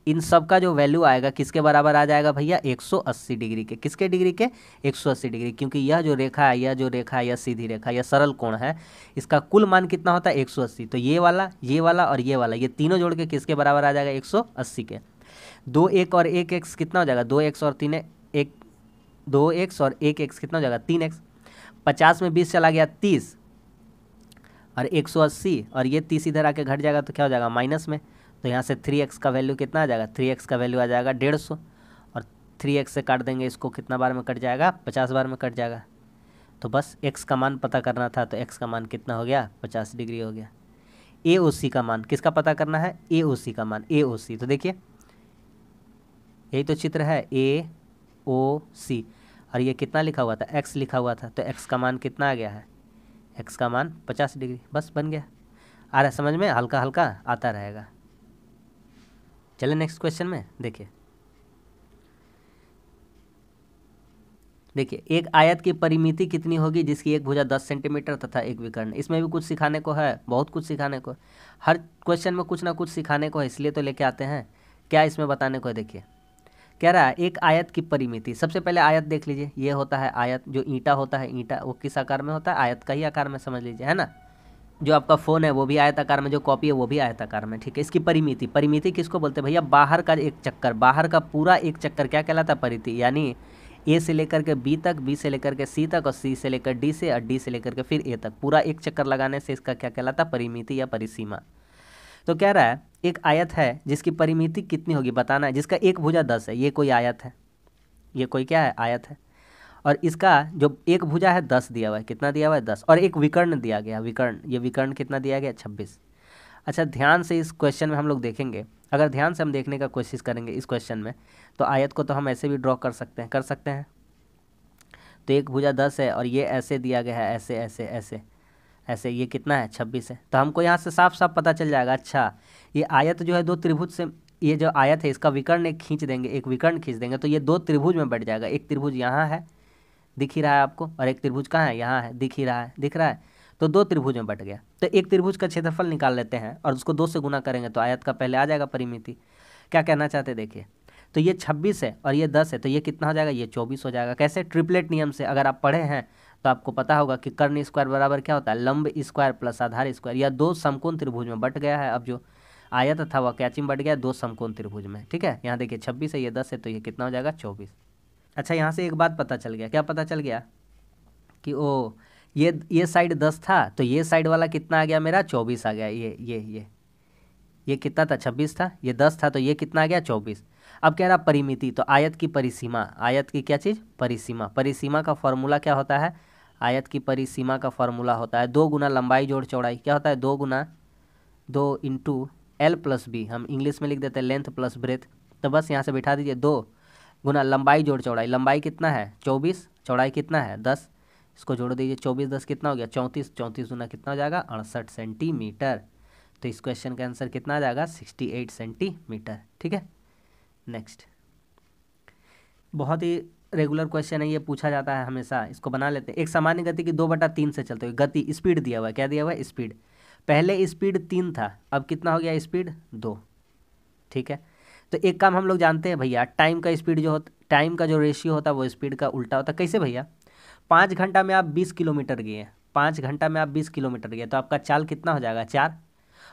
इन सब का जो वैल्यू आएगा किसके बराबर आ जाएगा भैया? 180 डिग्री के। किसके डिग्री के? 180 डिग्री। क्योंकि यह जो रेखा है, यह सीधी रेखा, यह सरल कोण है, इसका कुल मान कितना होता है? 180। तो ये वाला और ये वाला, ये तीनों जोड़ के किसके बराबर आ जाएगा? 180 के। 2 और 1x कितना हो जाएगा? 2x और 1x कितना हो जाएगा? 3x। 50 में 20 चला गया 30, और 180, और ये 30 इधर आके घट जाएगा तो क्या हो जाएगा? माइनस में। तो यहाँ से 3x का वैल्यू कितना आ जाएगा? 3x का वैल्यू आ जाएगा 150, और 3x से काट देंगे इसको, कितना बार में कट जाएगा? 50 बार में कट जाएगा। तो बस x का मान पता करना था, तो x का मान कितना हो गया? 50 डिग्री हो गया। AOC का मान किसका पता करना है? AOC का मान। AOC तो देखिए यही तो चित्र है, AOC, और ये कितना लिखा हुआ था? x लिखा हुआ था। तो x का मान कितना आ गया है? x का मान 50 डिग्री। बस बन गया। आ रहा है समझ में? हल्का हल्का आता रहेगा। चलिए नेक्स्ट क्वेश्चन में देखिए। एक आयत की परिमिति कितनी होगी जिसकी एक भुजा 10 सेंटीमीटर तथा एक विकर्ण। इसमें भी कुछ सिखाने को है, बहुत कुछ सिखाने को। हर क्वेश्चन में कुछ ना कुछ सिखाने को है, इसलिए तो लेके आते हैं। क्या इसमें बताने को है? देखिए कह रहा है एक आयत की परिमिति। सबसे पहले आयत देख लीजिए, ये होता है आयत। जो ईंटा होता है, ईंटा वो किस आकार में होता है? आयत का ही आकार में समझ लीजिए, है ना। जो आपका फ़ोन है वो भी आयताकार में, जो कॉपी है वो भी आयताकार में, ठीक है। इसकी परिमिति किसको बोलते हैं भैया? बाहर का एक चक्कर, बाहर का पूरा एक चक्कर क्या कहलाता है? परिमिति। यानी ए से लेकर के बी तक, बी से लेकर के सी तक, और सी से लेकर डी से, और डी से लेकर के फिर ए तक, पूरा एक चक्कर लगाने से इसका क्या कहलाता है? परिमिति या परिसीमा। तो कह रहा है एक आयत है जिसकी परिमिति कितनी होगी बताना है, जिसका एक भुजा 10 है। ये कोई आयत है, ये कोई क्या है? आयत है। और इसका जो एक भुजा है 10 दिया हुआ है। कितना दिया हुआ है? 10। और एक विकर्ण दिया गया, विकर्ण। ये विकर्ण कितना दिया गया? 26। अच्छा ध्यान से इस क्वेश्चन में हम लोग देखेंगे। अगर ध्यान से हम देखने का कोशिश करेंगे इस क्वेश्चन में, तो आयत को तो हम ऐसे भी ड्रॉ कर सकते हैं, तो एक भुजा 10 है और ये ऐसे दिया गया है, ऐसे ऐसे ऐसे ऐसे, ये कितना है? 26 है। तो हमको यहाँ से साफ साफ पता चल जाएगा, अच्छा ये आयत जो है दो त्रिभुज से, ये जो आयत है इसका विकर्ण एक खींच देंगे, एक विकर्ण खींच देंगे, तो ये दो त्रिभुज में बैठ जाएगा। एक त्रिभुज यहाँ है, दिख ही रहा है आपको, और एक त्रिभुज कहाँ है? यहाँ है, दिख ही रहा है, दिख रहा है। तो दो त्रिभुज में बट गया। तो एक त्रिभुज का क्षेत्रफल निकाल लेते हैं और उसको 2 से गुना करेंगे, तो आयत का पहले आ जाएगा परिमिति। क्या कहना चाहते हैं देखिए, तो ये 26 है और ये 10 है, तो ये कितना हो जाएगा? ये 24 हो जाएगा। कैसे? ट्रिपलेट नियम से। अगर आप पढ़े हैं तो आपको पता होगा कि कर्ण स्क्वायर बराबर क्या होता है? लंब स्क्वायर प्लस आधार स्क्वायर। या दो समकोण त्रिभुज में बट गया है। अब जो आयत था वह क्या चीज में बट गया? दो समकोण त्रिभुज में, ठीक है। यहाँ देखिए 26 है, ये 10 है, तो ये कितना हो जाएगा? 24। अच्छा यहाँ से एक बात पता चल गया। क्या पता चल गया? कि ओ ये साइड 10 था, तो ये साइड वाला कितना आ गया मेरा? 24 आ गया। ये कितना था? 26 था, ये 10 था, तो ये कितना आ गया? 24। अब कह रहा परिमिति, तो आयत की परिसीमा। आयत की क्या चीज़? परिसीमा। परिसीमा का फॉर्मूला क्या होता है? आयत की परिसीमा का फॉर्मूला होता है 2 गुना लंबाई जोड़ चौड़ाई। क्या होता है? 2 इंटू एल प्लस बी, हम इंग्लिश में लिख देते हैं लेंथ प्लस ब्रेथ। तो बस यहाँ से बिठा दीजिए 2 गुना लंबाई जोड़ चौड़ाई। लंबाई कितना है? 24, चौड़ाई कितना है? 10। इसको जोड़ दीजिए, 24 10 कितना हो गया? 34। 34 गुना कितना हो जाएगा? 68 सेंटीमीटर। तो इस क्वेश्चन का आंसर कितना आ जाएगा? 68 सेंटीमीटर, ठीक है। नेक्स्ट, बहुत ही रेगुलर क्वेश्चन है, ये पूछा जाता है हमेशा, इसको बना लेते हैं। एक सामान्य गति की 2/3 से चलते हुए गति, स्पीड दिया हुआ है। क्या दिया हुआ है? स्पीड। पहले स्पीड 3 था, अब कितना हो गया? स्पीड 2, ठीक है। तो एक काम हम लोग जानते हैं भैया, टाइम का स्पीड जो होता, टाइम का जो रेशियो होता है वो स्पीड का उल्टा होता है। कैसे भैया? 5 घंटा में आप 20 किलोमीटर गए, 5 घंटा में आप 20 किलोमीटर गए, तो आपका चाल कितना हो जाएगा? 4।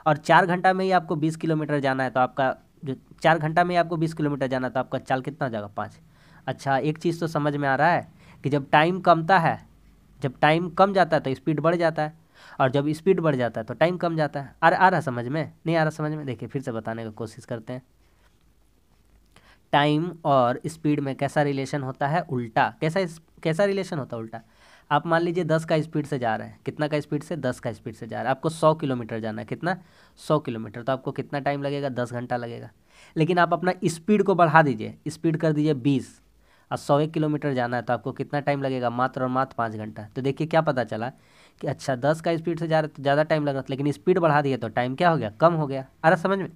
और 4 घंटा में ही आपको 20 किलोमीटर जाना है, तो आपका जो 4 घंटा में ही आपको 20 किलोमीटर जाना है, तो आपका चाल कितना हो जाएगा? 5। अच्छा एक चीज़ तो समझ में आ रहा है कि जब टाइम कमता है, जब टाइम कम जाता है तो स्पीड बढ़ जाता है, और जब स्पीड बढ़ जाता है तो टाइम कम जाता है। आ रहा समझ में? नहीं आ रहा समझ में? देखिए फिर से बताने की कोशिश करते हैं। टाइम और स्पीड में कैसा रिलेशन होता है? उल्टा। कैसा रिलेशन होता है? उल्टा। आप मान लीजिए 10 का स्पीड से जा रहे हैं, कितना का स्पीड से? 10 का स्पीड से जा रहा है, आपको 100 किलोमीटर जाना है। कितना? 100 किलोमीटर। तो आपको कितना टाइम लगेगा? 10 घंटा लगेगा। लेकिन आप अपना स्पीड को बढ़ा दीजिए, स्पीड कर दीजिए 20, और 100 किलोमीटर जाना है तो आपको कितना टाइम लगेगा, मात्र और मात्र 5 घंटा। तो देखिए क्या पता चला कि अच्छा 10 का स्पीड से जा रहे तो ज़्यादा टाइम लगा, लेकिन स्पीड बढ़ा दिए तो टाइम क्या हो गया, कम हो गया। आ रहा समझ में।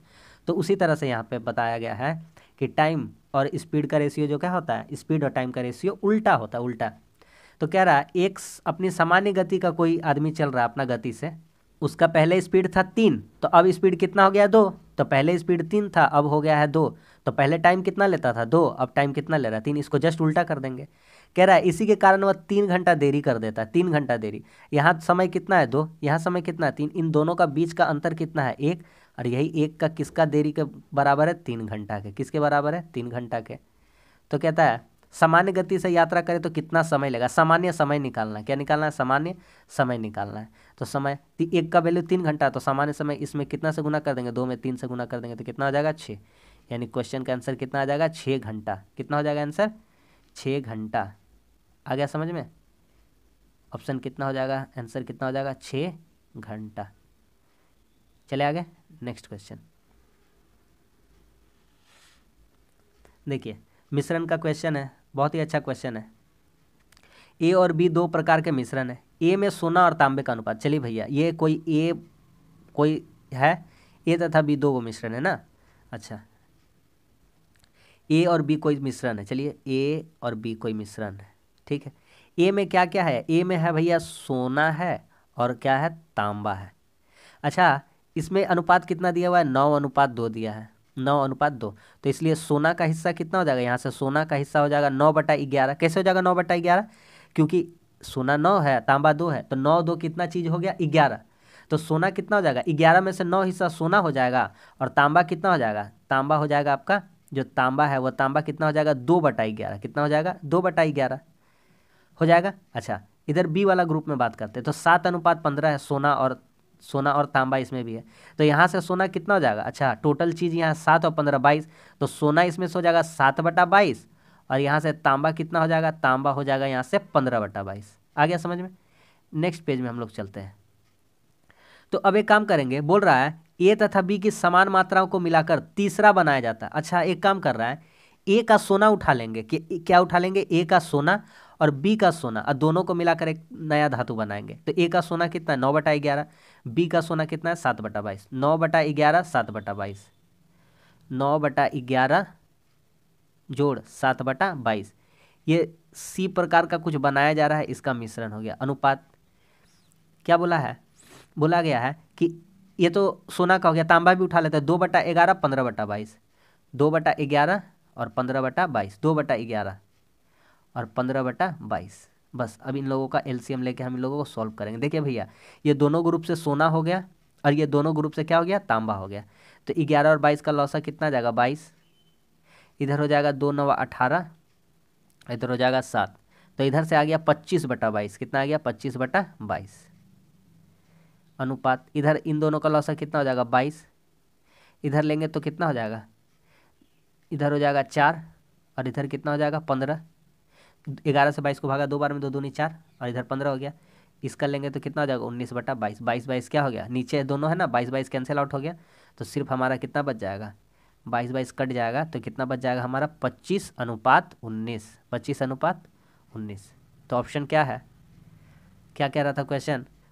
तो उसी तरह से यहाँ पे बताया गया है कि टाइम और स्पीड का रेशियो जो क्या होता है, स्पीड और टाइम का रेशियो उल्टा होता है, उल्टा। तो कह रहा है एक अपनी सामान्य गति का कोई आदमी चल रहा है अपना गति से, उसका पहले स्पीड था 3, तो अब स्पीड कितना हो गया 2। तो पहले स्पीड 3 था, अब हो गया है 2। तो पहले टाइम कितना लेता था 2, अब टाइम कितना ले रहा है 3। इसको जस्ट उल्टा कर देंगे। कह रहा है इसी के कारण वह 3 घंटा देरी कर देता है, 3 घंटा देरी। यहाँ समय कितना है 2, यहाँ समय कितना है 3, इन दोनों का बीच का अंतर कितना है 1, और यही 1 का किसका देरी के बराबर है, 3 घंटा के। किसके बराबर है, 3 घंटा के। तो कहता है सामान्य गति से यात्रा करें तो कितना समय लगेगा, सामान्य समय निकालना है। क्या निकालना है, सामान्य समय निकालना है। तो समय 1 का वैल्यू 3 घंटा, तो सामान्य समय इसमें कितना से गुना कर देंगे, 2 में 3 से गुना कर देंगे तो कितना हो जाएगा 6। यानी क्वेश्चन का आंसर कितना आ जाएगा, 6 घंटा। कितना हो जाएगा आंसर, 6 घंटा। आ गया समझ में। ऑप्शन कितना हो जाएगा, आंसर कितना हो जाएगा, 6 घंटा। चले आगे नेक्स्ट क्वेश्चन। देखिए मिश्रण का क्वेश्चन है, बहुत ही अच्छा क्वेश्चन है। ए और बी दो प्रकार के मिश्रण है। ए में सोना और तांबे का अनुपात। चलिए भैया ये कोई है, ए तथा बी दो वो मिश्रण है ना। अच्छा ए और बी कोई मिश्रण है, चलिए ए और बी कोई मिश्रण है, ठीक है। ए में क्या क्या है, ए में है भैया सोना है और क्या है, तांबा है। अच्छा इसमें अनुपात कितना दिया हुआ है, 9:2 दिया है, 9:2। तो इसलिए सोना का हिस्सा कितना हो जाएगा, यहाँ से सोना का हिस्सा हो जाएगा 9/11। कैसे हो जाएगा 9/11, क्योंकि सोना 9 है, तांबा 2 है, तो 9 2 कितना चीज़ हो गया 11। तो सोना कितना हो जाएगा, 11 में से 9 हिस्सा सोना हो जाएगा, और तांबा कितना हो जाएगा, तांबा हो जाएगा आपका जो तांबा है वो तांबा कितना हो जाएगा 2/11। कितना हो जाएगा 2/11 हो जाएगा। अच्छा इधर बी वाला ग्रुप में बात करते हैं तो 7:15 है, सोना और तांबा इसमें भी है। तो यहाँ से सोना कितना हो जाएगा, अच्छा टोटल चीज़ यहाँ 7 और 15 22, तो सोना इसमें से हो जाएगा 7/22, और यहाँ से तांबा कितना हो जाएगा, तांबा हो जाएगा यहाँ से 15/22। आ गया समझ में। नेक्स्ट पेज में हम लोग चलते हैं। तो अब एक काम करेंगे, बोल रहा है ए तथा बी की समान मात्राओं को मिलाकर तीसरा बनाया जाता है। अच्छा एक काम कर रहा है, ए का सोना उठा लेंगे, कि क्या उठा लेंगे, ए का सोना और बी का सोना, और दोनों को मिलाकर एक नया धातु बनाएंगे। तो ए का सोना कितना है 9/11, बी का सोना कितना है 7/22। 9/11 7/22, 9/11 जोड़ 7/22, ये सी प्रकार का कुछ बनाया जा रहा है, इसका मिश्रण हो गया। अनुपात क्या बोला है, बोला गया है कि ये तो सोना का हो गया, तांबा भी उठा लेते हैं, 2/11 15/22, 2/11 और 15/22, 2/11 और 15/22। बस अब इन लोगों का एलसीएम लेके हम इन लोगों को सॉल्व करेंगे। देखिए भैया ये दोनों ग्रुप से सोना हो गया और ये दोनों ग्रुप से क्या हो गया, तांबा हो गया। तो 11 और 22 का लौसा कितना जाएगा 22, इधर हो जाएगा 2 9 18, इधर हो जाएगा 7, तो इधर से आ गया 25/22। कितना आ गया 25/22। अनुपात इधर इन दोनों का लौसा कितना हो जाएगा 22, इधर लेंगे तो कितना हो जाएगा, इधर हो जाएगा 4 और इधर कितना हो जाएगा 15। 11 से 22 को भागा 2 बार में, 2 दूनी 4 और इधर 15 हो गया। इसका लेंगे तो कितना हो जाएगा 19/22। 22 क्या हो गया, नीचे दोनों है ना, 22 कैंसिल आउट हो गया, तो सिर्फ हमारा कितना बच जाएगा 22 कट जाएगा, तो कितना बच जाएगा हमारा 25:19, 25:19। तो ऑप्शन क्या है, क्या कह रहा था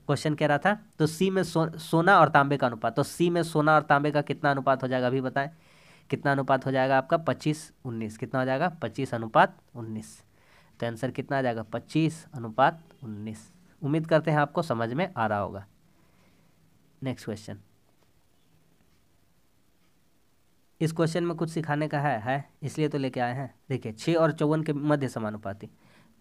क्वेश्चन कह रहा था, तो सी में सोना और तांबे का अनुपात। तो सी में सोना और तांबे का कितना अनुपात हो जाएगा, अभी बताएं कितना अनुपात हो जाएगा आपका 25:19। कितना हो जाएगा 25:19। तो आंसर कितना आ जाएगा 25:19। उम्मीद करते हैं आपको समझ में आ रहा होगा। नेक्स्ट क्वेश्चन, इस क्वेश्चन में कुछ सिखाने का है इसलिए तो लेके आए हैं। देखिए 6 और 54 के मध्य समानुपाती,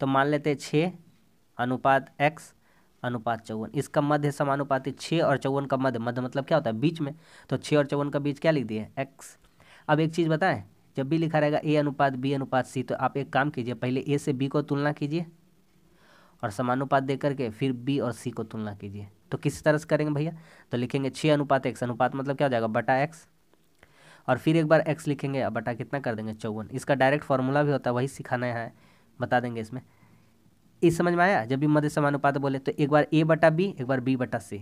तो मान लेते हैं 6:x अनुपात 54, इसका मध्य समानुपाती 6 और 54 का मध्य मतलब क्या होता है बीच में, तो 6 और 54 का बीच क्या लिख दिए x। अब एक चीज़ बताएं, जब भी लिखा रहेगा a अनुपात b अनुपात c, तो आप एक काम कीजिए, पहले a से b को तुलना कीजिए और समानुपात दे करके फिर b और c को तुलना कीजिए। तो किस तरह से करेंगे भैया, तो लिखेंगे 6:x, अनुपात मतलब क्या हो जाएगा बटा x, और फिर एक बार x लिखेंगे और बटा कितना कर देंगे 54। इसका डायरेक्ट फार्मूला भी होता है, वही सिखाना है, बता देंगे इसमें। इस समझ में आया, जब भी मध्य समानुपात बोले तो एक बार a/b एक बार b/c,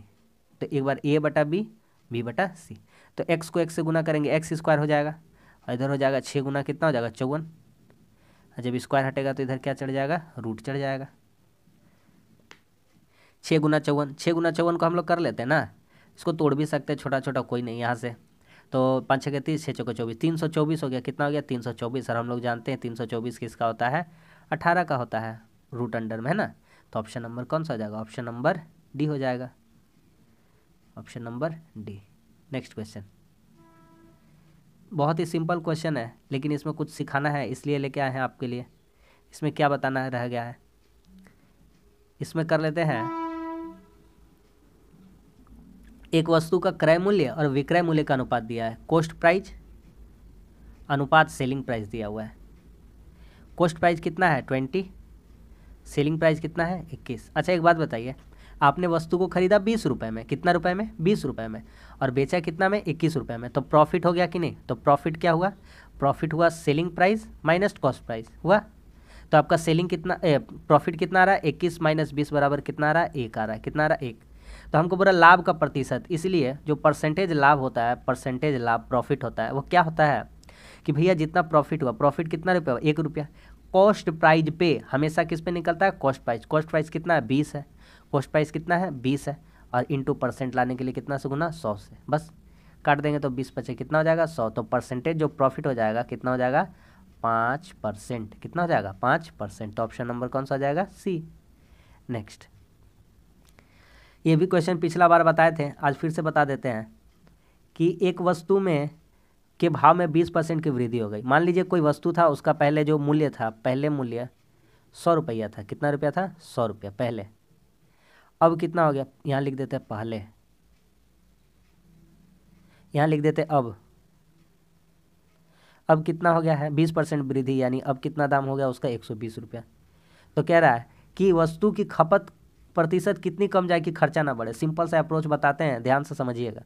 तो एक बार a/b b/c। तो x को x से गुना करेंगे x² हो जाएगा, और इधर हो जाएगा 6 गुना कितना हो जाएगा 54, जब स्क्वायर हटेगा तो इधर क्या चढ़ जाएगा, रूट चढ़ जाएगा। 6 गुना 54, 6 गुना 54 को हम लोग कर लेते हैं ना, इसको तोड़ भी सकते हैं, छोटा छोटा कोई नहीं यहाँ से। तो 5 छः 30, 6 चौके 24, 324 हो गया। कितना हो गया, 324। और हम लोग जानते हैं 324 किसका होता है, 18 का होता है, रूट अंडर में है ना। तो ऑप्शन नंबर कौन सा हो जाएगा, ऑप्शन नंबर डी हो जाएगा, option number D. Next question, बहुत ही सिंपल क्वेश्चन है, लेकिन इसमें कुछ सिखाना है इसलिए लेके आए हैं आपके लिए। इसमें क्या बताना रह गया है, इसमें कर लेते हैं। एक वस्तु का क्रय मूल्य और विक्रय मूल्य का अनुपात दिया है, कॉस्ट प्राइस अनुपात सेलिंग प्राइस दिया हुआ है। कॉस्ट प्राइस कितना है 20, सेलिंग प्राइस कितना है 21। अच्छा एक बात बताइए, आपने वस्तु को खरीदा 20 रुपये में, कितना रुपए में, 20 रुपये में, और बेचा कितना में, 21 रुपये में, तो प्रॉफिट हो गया कि नहीं। तो प्रॉफिट क्या हुआ, प्रॉफिट हुआ selling price minus cost price हुआ। तो आपका सेलिंग कितना, प्रॉफिट कितना आ रहा है, 21 माइनस 20 बराबर कितना आ रहा है, 1 आ रहा है। कितना आ रहा है, 1। तो हमको बोला लाभ का प्रतिशत, इसलिए जो परसेंटेज लाभ होता है, परसेंटेज लाभ प्रॉफिट होता है, वो क्या होता है कि भैया जितना प्रॉफिट हुआ, प्रॉफिट कितना रुपया हुआ, 1 रुपया। कॉस्ट प्राइस पे हमेशा किस पे निकलता है, कॉस्ट प्राइस। कॉस्ट प्राइस कितना है, 20 है, कॉस्ट प्राइस कितना है, 20 है, और इंटू परसेंट लाने के लिए कितना से गुना, 100 से, बस काट देंगे तो 20 बचे, कितना हो जाएगा, 100। तो परसेंटेज जो प्रॉफिट हो जाएगा कितना हो जाएगा, 5%। कितना हो जाएगा, 5%। तो ऑप्शन नंबर कौन सा हो जाएगा, सी। नेक्स्ट, ये भी क्वेश्चन पिछला बार बताए थे, आज फिर से बता देते हैं कि एक वस्तु में के भाव में 20% की वृद्धि हो गई। मान लीजिए कोई वस्तु था, उसका पहले जो मूल्य था, पहले मूल्य 100 रुपया था। कितना रुपया था, 100 रुपया पहले। अब कितना हो गया, यहाँ लिख देते हैं पहले, यहाँ लिख देते अब कितना हो गया है, 20% वृद्धि, यानी अब कितना दाम हो गया उसका, 120 रुपया। तो कह रहा है कि वस्तु की खपत प्रतिशत कितनी कम जाए कि खर्चा ना बढ़े। सिंपल सा अप्रोच बताते हैं, ध्यान से समझिएगा।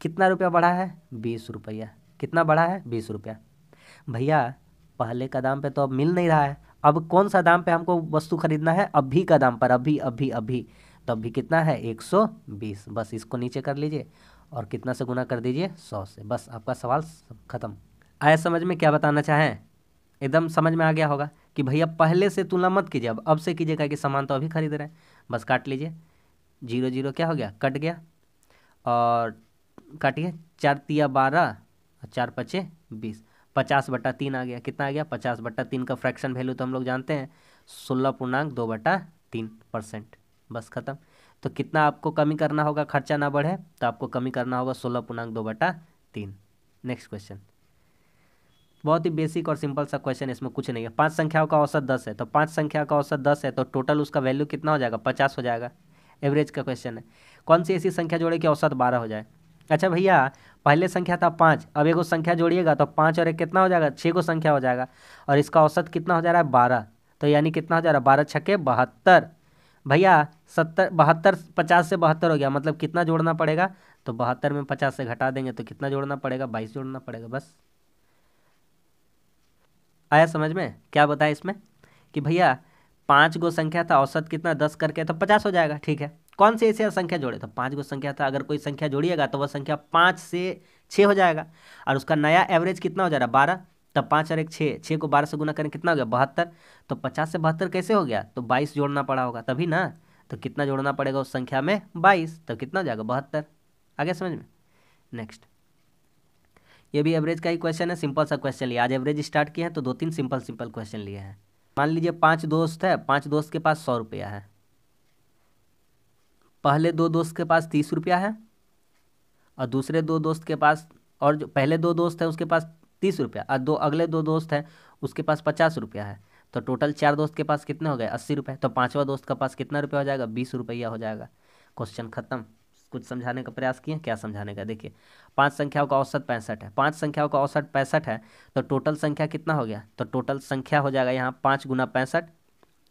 कितना रुपया बढ़ा है, 20 रुपया। कितना बढ़ा है, 20 रुपया। भैया पहले का दाम पे तो अब मिल नहीं रहा है, अब कौन सा दाम पे हमको वस्तु खरीदना है, अभी का दाम पर, अभी अभी अभी। तो अभी कितना है, 120। बस इसको नीचे कर लीजिए और कितना से गुना कर दीजिए, 100 से। बस आपका सवाल खत्म। आया समझ में क्या बताना चाहें, एकदम समझ में आ गया होगा कि भैया पहले से तुलना मत कीजिए, अब से कीजिएगा कि सामान तो अभी खरीद रहे हैं। बस काट लीजिए, 0 0 क्या हो गया, कट गया, और काटिए, 4 तिया 12 और 4 पचे 20, 50/3 आ गया। कितना आ गया, 50/3 का फ्रैक्शन वैल्यू तो हम लोग जानते हैं 16.2/3%। बस खत्म। तो कितना आपको कमी करना होगा, खर्चा ना बढ़े, तो आपको कमी करना होगा 16.2/3। नेक्स्ट क्वेश्चन, बहुत ही बेसिक और सिंपल सा क्वेश्चन, इसमें कुछ नहीं है। 5 संख्याओं का औसत 10 है, तो 5 संख्या का औसत 10 है, तो टोटल उसका वैल्यू कितना हो जाएगा, 50 हो जाएगा। एवरेज का क्वेश्चन है, कौन सी ऐसी संख्या जोड़े कि औसत 12 हो जाए। अच्छा भैया पहले संख्या था 5, अब एक संख्या जोड़िएगा तो 5 और 1 कितना हो जाएगा, 6 को संख्या हो जाएगा, और इसका औसत कितना हो जा रहा है, 12। तो यानी कितना हो जा रहा है, 12 छक्के 72। भैया 70 72, 50 से 72 हो गया, मतलब कितना जोड़ना पड़ेगा, तो 72 में 50 से घटा देंगे तो कितना जोड़ना पड़ेगा, 22 जोड़ना पड़ेगा। बस आया समझ में, क्या बताया इसमें कि भैया 5 गो संख्या था, औसत कितना 10 करके, तो 50 हो जाएगा। ठीक है, कौन सी ऐसी संख्या जोड़े, तो 5 गो संख्या था, अगर कोई संख्या जोड़िएगा तो वह संख्या 5 से 6 हो जाएगा, और उसका नया एवरेज कितना हो जा रहा है, 12। तब 5 और 1 6, 6 को 12 से गुना करें कितना हो गया, 72। तो 50 से 72 कैसे हो गया, तो 22 जोड़ना पड़ा होगा तभी ना। तो कितना जोड़ना पड़ेगा उस संख्या में, 22, तो कितना हो जाएगा, 72। आगे समझ में। नेक्स्ट, ये भी एवरेज का ही क्वेश्चन है, सिंपल सा क्वेश्चन लिया, आज एवरेज स्टार्ट किया है तो 2-3 सिंपल क्वेश्चन लिए हैं। मान लीजिए 5 दोस्त है, 5 दोस्त के पास 100 रुपया है, पहले 2 दोस्त के पास 30 रुपया है, और दूसरे 2 दोस्त के पास, और जो पहले 2 दोस्त है उसके पास 30 रुपया, और अगले 2 दोस्त है उसके पास 50 रुपया है। तो टोटल 4 दोस्त के पास कितने हो गए, 80 रुपये। तो 5वां दोस्त के पास कितना रुपया हो जाएगा, 20 रुपया हो जाएगा। क्वेश्चन खत्म। कुछ समझाने का प्रयास किए, क्या समझाने का, देखिए 5 संख्याओं का औसत 65 है, 5 संख्याओं का औसत 65 है, तो टोटल संख्या कितना हो गया, तो टोटल संख्या हो जाएगा यहाँ 5 गुना 65,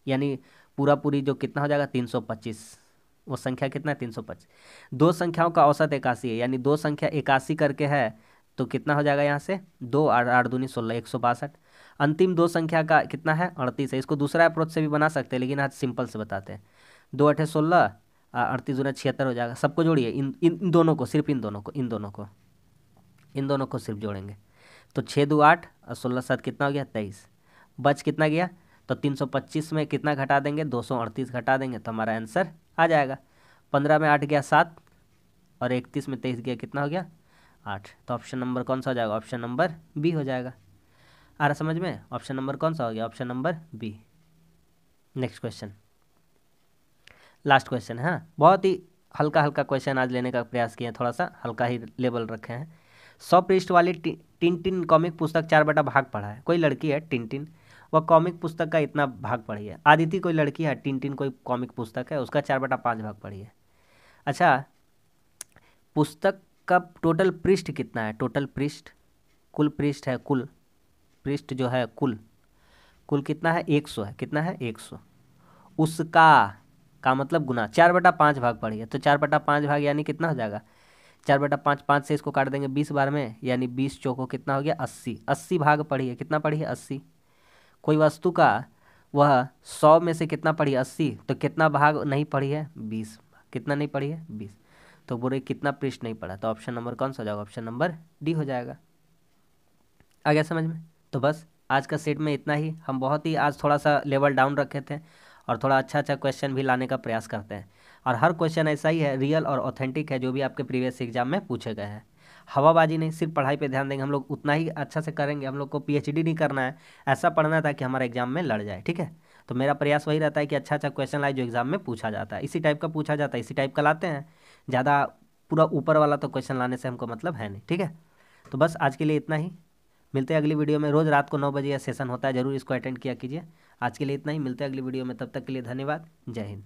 यानी पूरा पूरी जो कितना हो जाएगा, 325। वो संख्या कितना है, 325। 2 संख्याओं का औसत 81 है, यानी 2 संख्या 81 करके है, तो कितना हो जाएगा यहाँ से, 2 8 8 दूनी 16, 162। अंतिम 2 संख्या का कितना है, 38 है। इसको दूसरा अप्रोच से भी बना सकते हैं, लेकिन आज सिंपल से बताते हैं। 2 8 16, 38 दूना 76 हो जाएगा। सबको जोड़िए, इन दोनों को, सिर्फ इन दोनों को सिर्फ जोड़ेंगे, तो 6 2 8 और 16 7 कितना हो गया, 23। बच कितना गया, तो 325 में कितना घटा देंगे, 238 घटा देंगे तो हमारा आंसर आ जाएगा। 15 में 8 गया 7 और 31 में 23 गया, कितना हो गया 8। तो ऑप्शन नंबर कौन सा हो जाएगा, ऑप्शन नंबर बी हो जाएगा। आ रहा समझ में, ऑप्शन नंबर कौन सा हो गया, option number B. Next question, last question है। हाँ, बहुत ही हल्का हल्का क्वेश्चन आज लेने का प्रयास किए हैं, थोड़ा सा हल्का ही लेवल रखे हैं। 100 पृष्ठ वाली टिनटिन कॉमिक पुस्तक 4 बटा भाग पढ़ा है। कोई लड़की है टिनटिन, वह कॉमिक पुस्तक का इतना भाग पढ़ी है। आदिति कोई लड़की है, टिनटिन कोई कॉमिक पुस्तक है, उसका 4/5 भाग पढ़ी है। अच्छा, पुस्तक का टोटल पृष्ठ कितना है, टोटल पृष्ठ, कुल पृष्ठ है, कुल पृष्ठ जो है, कुल कुल कितना है, 100 है। कितना है, 100। उसका का मतलब गुना, 4/5 भाग पढ़ी है, तो 4/5 भाग यानी कितना हो जाएगा, 4/5, 5 से इसको काट देंगे 20 बार में, यानी 20 चौको कितना हो गया 80। 80 भाग पढ़ी है, कितना पढ़ी है 80। कोई वस्तु का वह 100 में से कितना पढ़ी, 80, तो कितना भाग नहीं पढ़ी है, 20। कितना नहीं पढ़ी है, 20। तो बोले कितना पृष्ठ नहीं पढ़ा, तो ऑप्शन नंबर कौन सा हो जाएगा, ऑप्शन नंबर डी हो जाएगा। आ गया समझ में। तो बस आज का सेट में इतना ही। हम बहुत ही आज थोड़ा सा लेवल डाउन रखे थे और थोड़ा अच्छा अच्छा क्वेश्चन भी लाने का प्रयास करते हैं, और हर क्वेश्चन ऐसा ही है, रियल और ऑथेंटिक है, जो भी आपके प्रीवियस एग्जाम में पूछे गए हैं। हवाबाजी नहीं, सिर्फ पढ़ाई पे ध्यान देंगे हम लोग, उतना ही अच्छा से करेंगे। हम लोग को पीएचडी नहीं करना है, ऐसा पढ़ना है ताकि हमारा एग्जाम में लड़ जाए, ठीक है। तो मेरा प्रयास वही रहता है कि अच्छा अच्छा क्वेश्चन लाए जो एग्जाम में पूछा जाता है, इसी टाइप का पूछा जाता है, इसी टाइप का लाते हैं। ज़्यादा पूरा ऊपर वाला तो क्वेश्चन लाने से हमको मतलब है नहीं, ठीक है। तो बस आज के लिए इतना ही, मिलते हैं अगली वीडियो में। रोज़ रात को 9 बजे यह सेशन होता है, जरूर इसको अटेंड किया कीजिए। आज के लिए इतना ही, मिलते हैं अगली वीडियो में, तब तक के लिए धन्यवाद, जय हिंद।